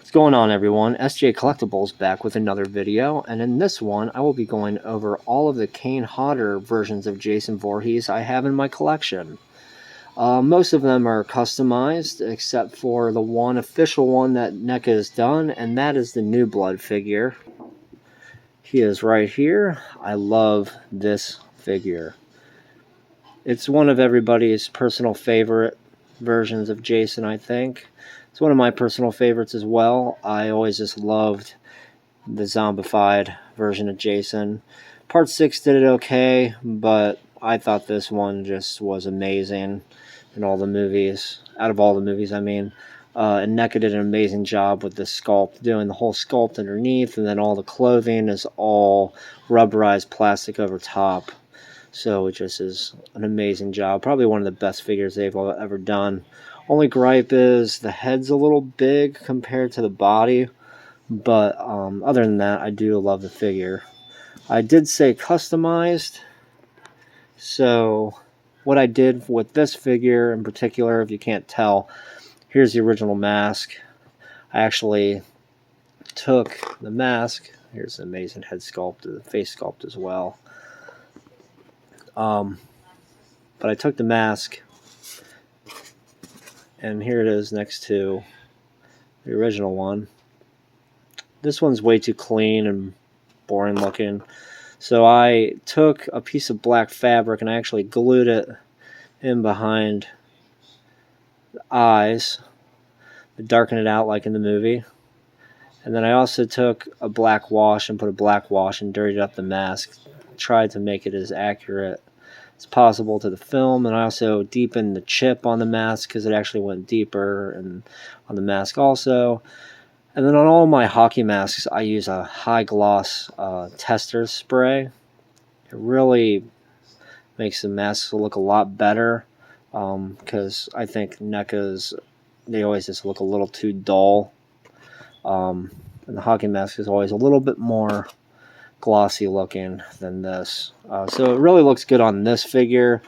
What's going on, everyone? SJ Collectibles back with another video, and in this one I will be going over all of the Kane Hodder versions of Jason Voorhees I have in my collection. Most of them are customized except for the one official one that NECA has done, and that is the New Blood figure. He is right here. I love this figure. It's one of everybody's personal favorite versions of Jason, I think. It's one of my personal favorites as well. I always just loved the zombified version of Jason. Part 6 did it okay, but I thought this one just was amazing in all the movies. Out of all the movies, I mean. And NECA did an amazing job with the sculpt, doing the whole sculpt underneath, and then all the clothing is all rubberized plastic over top. So it just is an amazing job. Probably one of the best figures they've ever done. Only gripe is the head's a little big compared to the body, but other than that, I do love the figure. I did say customized, so what I did with this figure in particular, if you can't tell, here's the original mask. I actually took the mask. Here's the amazing head sculpt, the face sculpt as well. But I took the mask, and here it is next to the original one. This one's way too clean and boring looking. So I took a piece of black fabric and I actually glued it in behind the eyes to darken it out like in the movie. And then I also took a black wash and put a black wash and dirtied up the mask. Tried to make it as accurate as possible to the film, and I also deepened the chip on the mask because it actually went deeper and on the mask also. And then on all my hockey masks I use a high gloss tester spray. It really makes the masks look a lot better because I think NECA's, they always just look a little too dull, and the hockey mask is always a little bit more glossy looking than this. So it really looks good on this figure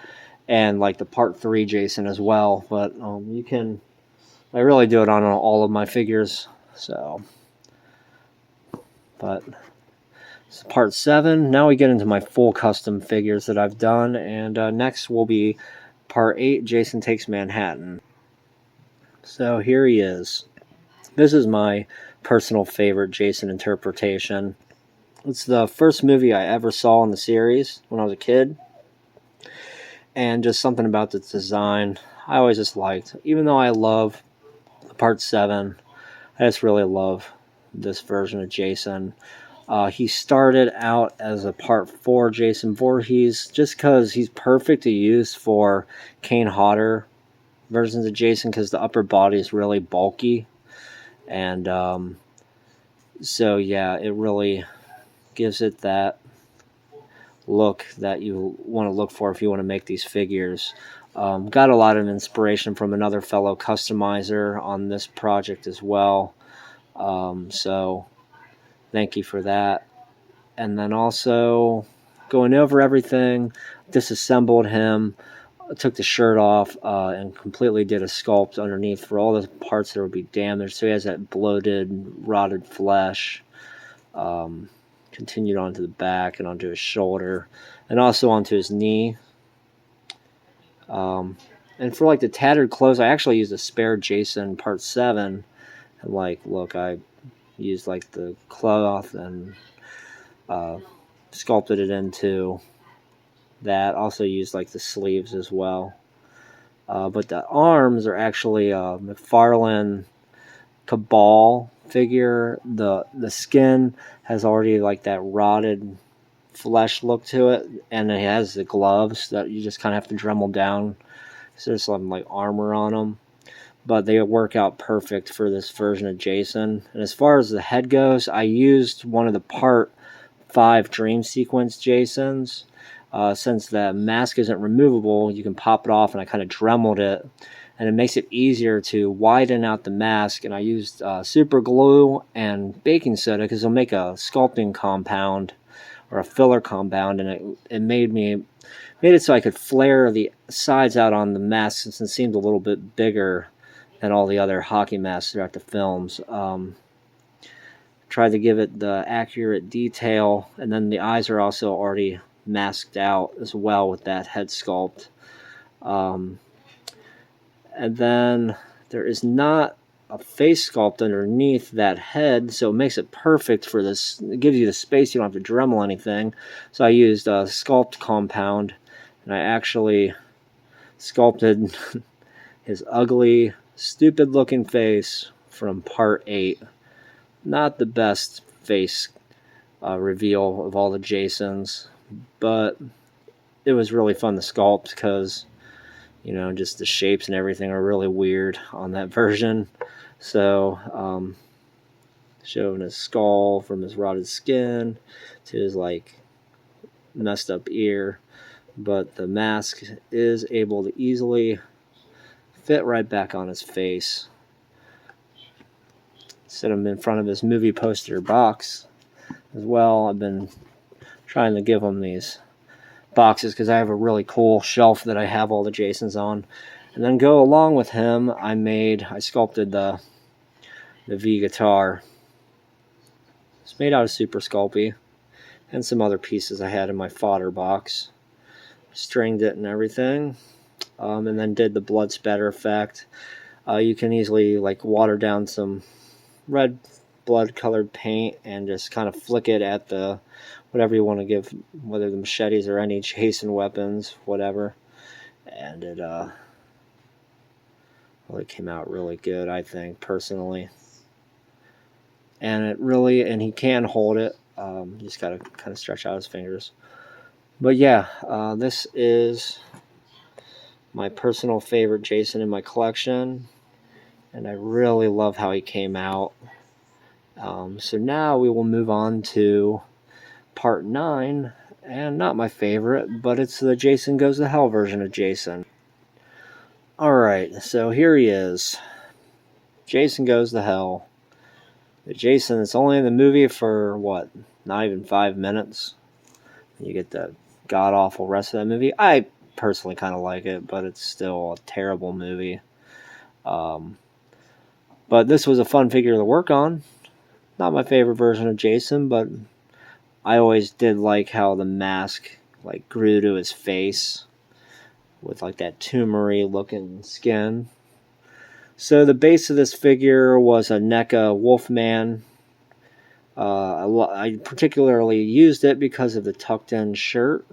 and like the part 3 Jason as well, but I really do it on all of my figures. So, but it's part 7. Now we get into my full custom figures that I've done, and next will be part 8, Jason Takes Manhattan. So here he is. This is my personal favorite Jason interpretation. It's the first movie I ever saw in the series when I was a kid, and just something about the design I always just liked. Even though I love part 7, I just really love this version of Jason. He started out as a part 4 Jason Voorhees just because he's perfect to use for Kane Hodder versions of Jason because the upper body is really bulky, and so yeah, it really gives it that look that you want to look for if you want to make these figures. Got a lot of inspiration from another fellow customizer on this project as well, so thank you for that. And then also going over everything, disassembled him, took the shirt off and completely did a sculpt underneath for all the parts that would be damaged, so he has that bloated, rotted flesh. Continued onto the back and onto his shoulder and also onto his knee. And for like the tattered clothes, I actually used a spare Jason part 7, and like, look, I used like the cloth and sculpted it into that. Also used like the sleeves as well, but the arms are actually a McFarlane Cabal figure. The skin has already like that rotted flesh look to it, and it has the gloves that you just kind of have to Dremel down, so there's some like armor on them, but they work out perfect for this version of Jason. And as far as the head goes, I used one of the part 5 Dream Sequence Jasons. Since the mask isn't removable, you can pop it off, and I kind of Dremeled it, and it makes it easier to widen out the mask. And I used super glue and baking soda because it'll make a sculpting compound or a filler compound, and it made it so I could flare the sides out on the mask since it seemed a little bit bigger than all the other hockey masks throughout the films. Tried to give it the accurate detail, and then the eyes are also already masked out as well with that head sculpt. And then there is not a face sculpt underneath that head, so it makes it perfect for this. It gives you the space, you don't have to Dremel anything. So I used a sculpt compound, and I actually sculpted his ugly, stupid looking face from part 8. Not the best face reveal of all the Jasons, but it was really fun to sculpt because, you know, just the shapes and everything are really weird on that version. So, showing his skull from his rotted skin to his, like, messed up ear. But the mask is able to easily fit right back on his face. Set him in front of his movie poster box as well. I've been trying to give him these boxes because I have a really cool shelf that I have all the Jasons on. And then go along with him, I sculpted the V guitar. It's made out of Super Sculpey and some other pieces I had in my fodder box. Stringed it and everything, and then did the blood spatter effect. You can easily like water down some red blood colored paint and just kind of flick it at the whatever you want to give, whether the machetes or any Jason weapons, whatever. And it really came out really good, I think, personally. And he can hold it. You just gotta kind of stretch out his fingers. But yeah, this is my personal favorite Jason in my collection, and I really love how he came out. So now we will move on to part 9, and not my favorite, but it's the Jason Goes to Hell version of Jason. Alright, so here he is. Jason Goes to Hell. The Jason that's only in the movie for, what, not even 5 minutes. You get the god-awful rest of that movie. I personally kind of like it, but it's still a terrible movie. But this was a fun figure to work on. Not my favorite version of Jason, but I always did like how the mask like grew to his face with like that tumory looking skin. So the base of this figure was a NECA Wolfman. I particularly used it because of the tucked in shirt.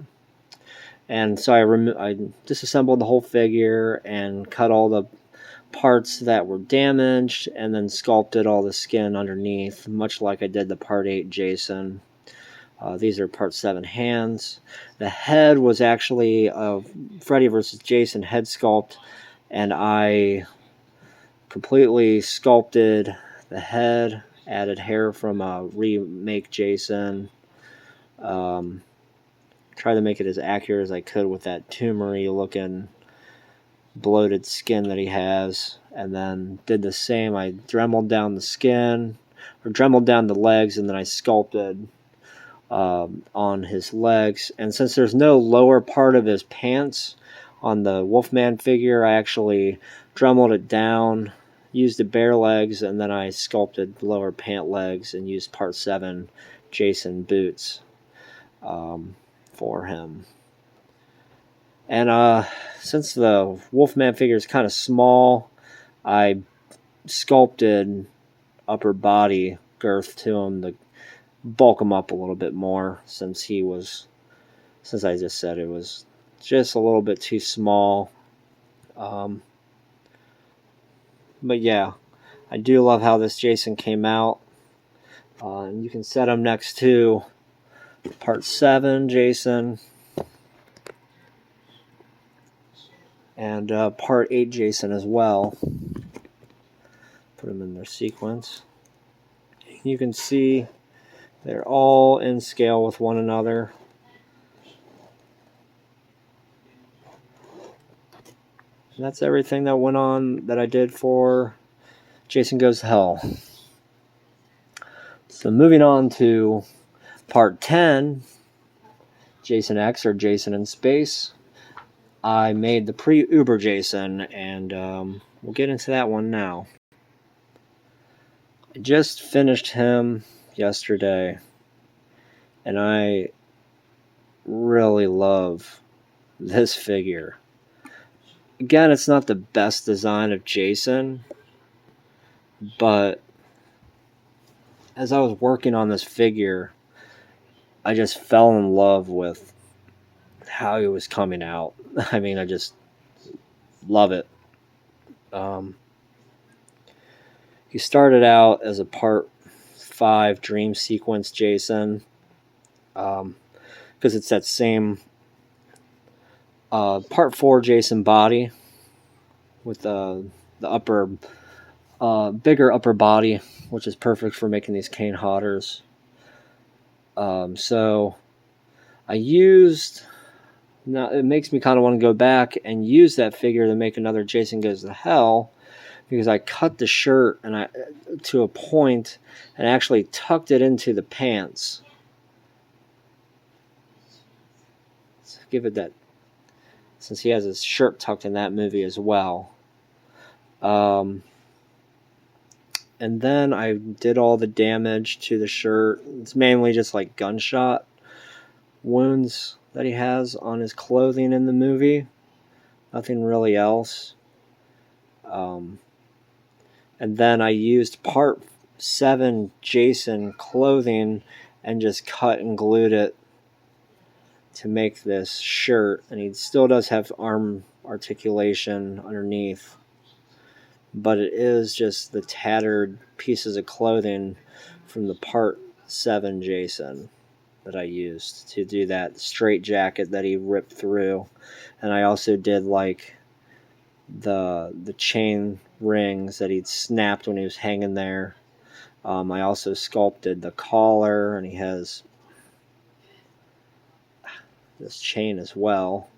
And so I disassembled the whole figure and cut all the parts that were damaged and then sculpted all the skin underneath, much like I did the part 8 Jason. These are part 7 hands. The head was actually a Freddy vs. Jason head sculpt, and I completely sculpted the head, added hair from a remake Jason. Tried to make it as accurate as I could with that tumory looking bloated skin that he has, and then did the same. I dremeled down the skin, or dremeled down the legs, and then I sculpted on his legs. And since there's no lower part of his pants on the Wolfman figure, I actually dremeled it down, used the bare legs, and then I sculpted the lower pant legs and used part 7 Jason boots for him. And since the Wolfman figure is kind of small, I sculpted upper body girth to him to bulk him up a little bit more, since I just said it was just a little bit too small. But yeah, I do love how this Jason came out. And you can set him next to part 7 Jason and part 8 Jason as well. Put them in their sequence. You can see they're all in scale with one another. And that's everything that went on that I did for Jason Goes to Hell. So moving on to part 10, Jason X, or Jason in Space. I made the pre-Uber Jason, and we'll get into that one now. I just finished him yesterday, and I really love this figure. Again, it's not the best design of Jason, but as I was working on this figure, I just fell in love with how he was coming out. I mean, I just love it. He started out as a Part 5 Dream Sequence Jason, because it's that same Part 4 Jason body with the upper, bigger upper body, which is perfect for making these Kane Hodders. So I used... Now, it makes me kind of want to go back and use that figure to make another Jason Goes to Hell, because I cut the shirt and to a point and actually tucked it into the pants. Let's give it that, since he has his shirt tucked in that movie as well. And then I did all the damage to the shirt. It's mainly just like gunshot wounds that he has on his clothing in the movie. Nothing really else. And then I used Part 7 Jason clothing and just cut and glued it to make this shirt. And he still does have arm articulation underneath, but it is just the tattered pieces of clothing from the Part 7 Jason that I used to do that straight jacket that he ripped through. And I also did like the chain rings that he'd snapped when he was hanging there. I also sculpted the collar, and he has this chain as well.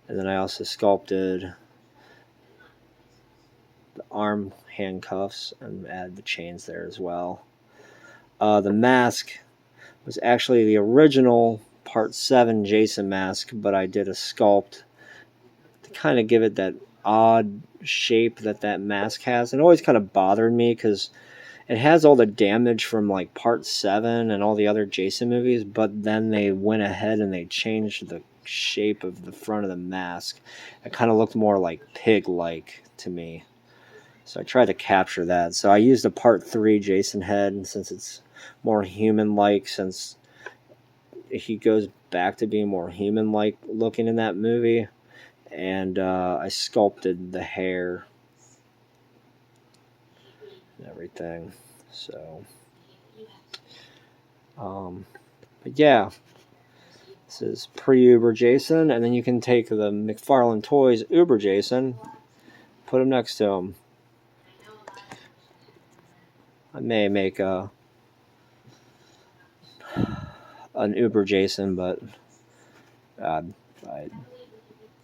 And then I also sculpted the arm handcuffs and add the chains there as well. The mask was actually the original Part 7 Jason mask, but I did a sculpt to kind of give it that odd shape that mask has. It always kind of bothered me because it has all the damage from like Part 7 and all the other Jason movies, but then they went ahead and they changed the shape of the front of the mask. It kind of looked more like pig-like to me. So I tried to capture that. So I used a Part 3 Jason head, since it's more human-like, since he goes back to being more human-like looking in that movie. And I sculpted the hair and everything. So, but yeah, this is pre-Uber Jason, and then you can take the McFarlane Toys Uber Jason, put him next to him. I may make an Uber Jason, but I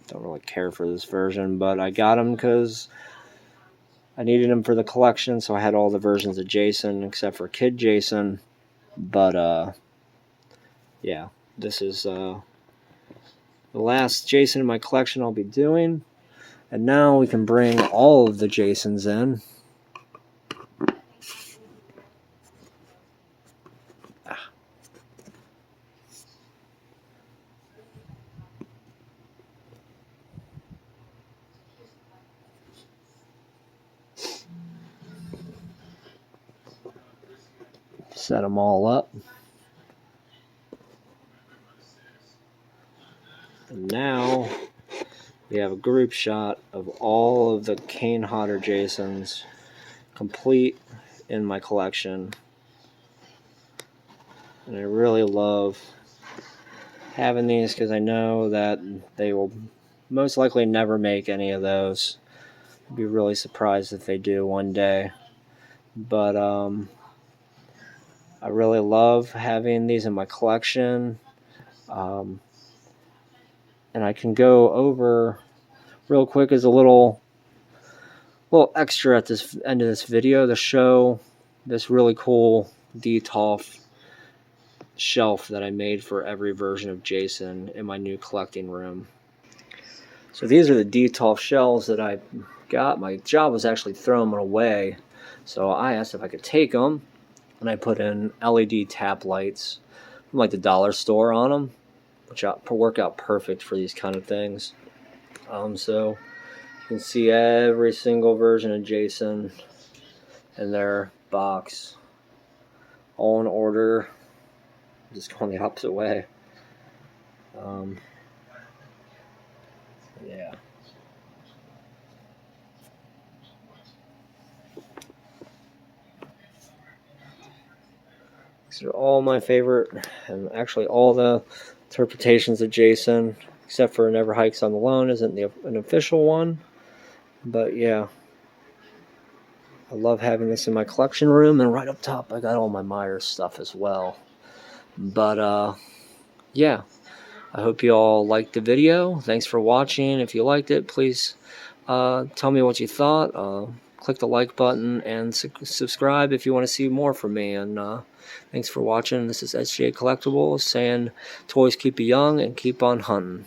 don't really care for this version, but I got him because I needed him for the collection, so I had all the versions of Jason except for Kid Jason. But yeah, this is the last Jason in my collection I'll be doing. And now we can bring all of the Jasons in. Set them all up. And now we have a group shot of all of the Kane Hodder Jasons complete in my collection. And I really love having these because I know that they will most likely never make any of those. I'd be really surprised if they do one day. But I really love having these in my collection. And I can go over real quick as a little extra at this end of this video to show this really cool Detolf shelf that I made for every version of Jason in my new collecting room. So these are the Detolf shells that I got. My job was actually throwing them away, so I asked if I could take them, and I put in LED tap lights from like the dollar store on them, which work out perfect for these kind of things. So you can see every single version of Jason in their box, all in order. Just going the opposite way. Yeah. These are all my favorite, and actually all the interpretations of Jason, except for Never Hikes on the Lone isn't an official one. But yeah, I love having this in my collection room, and right up top I got all my Myers stuff as well. But yeah, I hope you all liked the video. Thanks for watching. If you liked it, please tell me what you thought. Click the like button and subscribe if you want to see more from me. And thanks for watching. This is SJ Collectibles saying, toys keep you young and keep on hunting.